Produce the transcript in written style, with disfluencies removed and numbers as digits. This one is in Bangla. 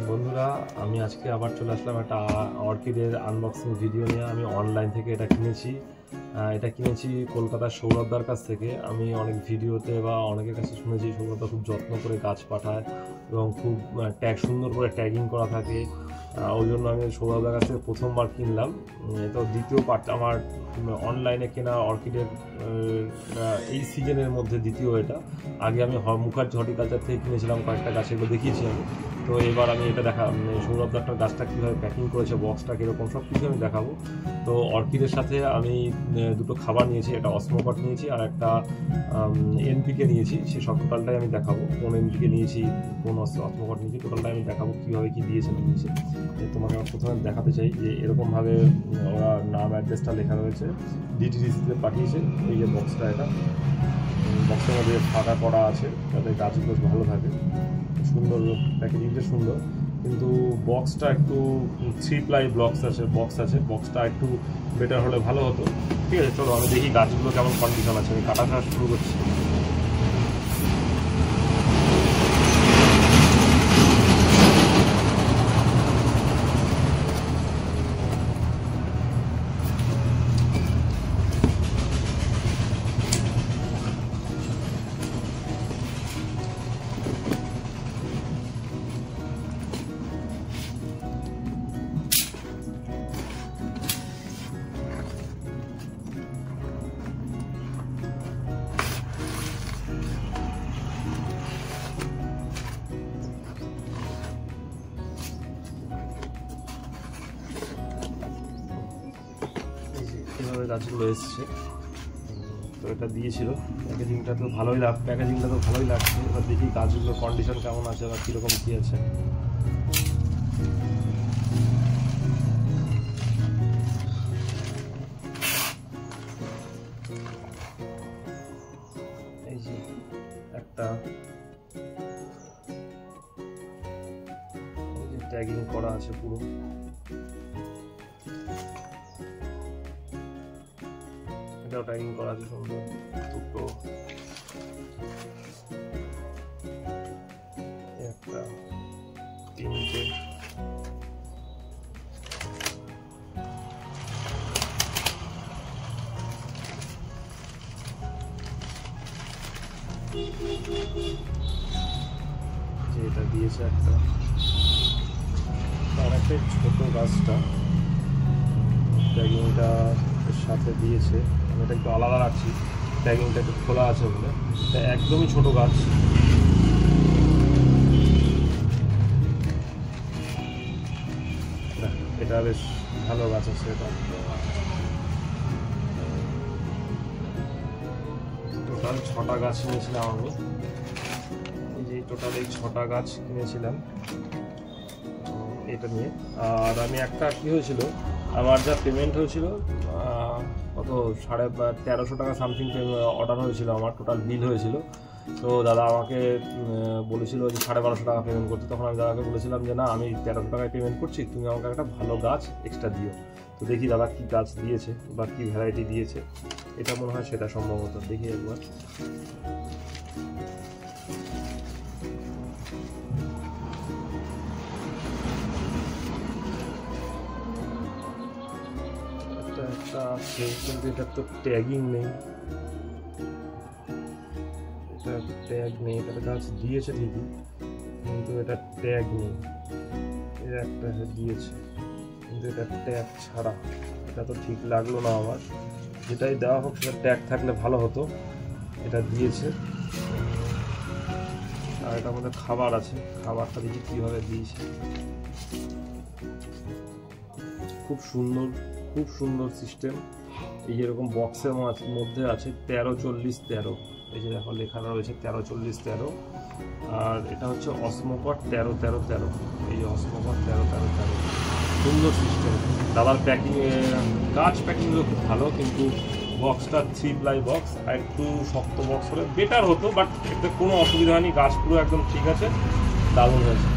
বন্ধুরা, আমি আজকে আবার চলে আসলাম একটা অর্কিডের আনবক্সিং ভিডিও নিয়ে। আমি অনলাইন থেকে এটা কিনেছি কলকাতার সৌরভদার কাছ থেকে। আমি অনেক ভিডিওতে বা অনেকের কাছে শুনেছি সৌরভদা খুব যত্ন করে গাছ পাঠায় এবং খুব সুন্দর করে ট্যাগিং করা থাকে। ওই জন্য আমি সৌরভদার কাছ থেকে প্রথমবার কিনলাম। তো দ্বিতীয় পার্ট আমার অনলাইনে কেনা অর্কিডের এই সিজনের মধ্যে দ্বিতীয় এটা। আগে আমি মুখার্জি হর্টিকালচার থেকে কিনেছিলাম কয়েকটা গাছ, এগুলো দেখিয়েছি আমি। তো এবার আমি এটা সৌরভদার গাছটা কীভাবে প্যাকিং করেছে, বক্সটা কীরকম, সব কিছু আমি দেখাবো। তো অর্কিডের সাথে আমি দুটো খাবার নিয়েছি, একটা অসমোকট নিয়েছি আর একটা এনপিকে নিয়েছি। সে সব টোটালটাই আমি দেখাবো, কোন এনপিকে নিয়েছি, কোন অসমোকট নিয়েছি, টোটালটাই আমি দেখাবো কীভাবে কী দিয়েছে না দিয়েছে। তোমাকে প্রথমে দেখাতে চাই যে এরকমভাবে ওরা নাম অ্যাড্রেসটা লেখা রয়েছে, ডিটিডিসিতে পাঠিয়েছে। এই যে বক্সটা, এটা বক্সের মধ্যে ফাঁকা করা আছে যাতে গাছগুলো ভালো থাকে। সুন্দর প্যাকেজিংটা সুন্দর, কিন্তু বক্সটা একটু 3 প্লাই বক্স আছে, বক্সটা একটু বেটার হলে ভালো হতো। ঠিক আছে, চলো আমি দেখি গাছগুলো কেমন কন্ডিশন আছে। আমি কাটা শুরু করছি। এভাবে গাছগুলো এসছে। তো এটা দিয়েছিল, প্যাকেজিংটা তো ভালোই লাগছে। এবার দেখি গাছগুলোর কন্ডিশন কেমন আছে বা কীরকম কী আছে। এই যে একটা ট্যাগিং করা আছে পুরো। এটাও ট্যাগিং করা আছে সুন্দর। দুটো, একটা, তিনটে, এটা দিয়েছে একটা। অনেকটাই ছোট গাছটা, ট্যাগিংটা এর সাথে দিয়েছে। আমি এটা একটু আলাদা রাখছি, ট্যাগিংটা একটু খোলা আছে বলে। এটা একদমই ছোট গাছ। এটা বেশ ভালো গাছ আছে। এটা টোটাল 6টা গাছ কিনেছিলাম আমি। এই যে টোটাল এই 6টা গাছ কিনেছিলাম এটা নিয়ে। আর আমি একটা কী হয়েছিল, আমার যা পেমেন্ট হয়েছিল কত 1350 টাকা সামথিং অর্ডার হয়েছিল, আমার টোটাল বিল হয়েছিল। তো দাদা আমাকে বলেছিল যে 1250 টাকা পেমেন্ট করতে। তখন আমি দাদাকে বলেছিলাম যে না, আমি 1300 টাকায় পেমেন্ট করছি, তুমি আমাকে একটা ভালো গাছ এক্সট্রা দিও। তো দেখি দাদা কী গাছ দিয়েছে বা কী ভ্যারাইটি দিয়েছে। এটা মনে হয় সেটা সম্ভবত, দেখি একবার। একটা আছে কিন্তু এটার তো ট্যাগিং নেই, এটা ট্যাগ নেই। এটা গাছ দিয়েছে ঠিকই, কিন্তু এটা ট্যাগ নেই। এটা একটা দিয়েছে কিন্তু এটা ট্যাগ ছাড়া। এটা তো ঠিক লাগলো না আমার। যেটাই দেওয়া হোক সেটা ট্যাগ থাকলে ভালো হতো। এটা দিয়েছে। আর এটার মধ্যে খাবার আছে, খাবারটা দেখি কীভাবে দিয়েছে। খুব সুন্দর সিস্টেম। এই যেরকম বক্সের মধ্যে আছে 134013। এই যে দেখো লেখা রয়েছে 134013। আর এটা হচ্ছে অসমোকট 131313। এই যে অসমোকট 131313, সুন্দর সিস্টেম। দাদার গাছ প্যাকিংগুলো খুব ভালো, কিন্তু বক্সটা 3 প্লাই বক্স, আর একটু শক্ত বক্স হলে বেটার হতো, বাট এতে কোনো অসুবিধা হয়নি। গাছ পুরো একদম ঠিক আছে, দারুণ হয়েছে।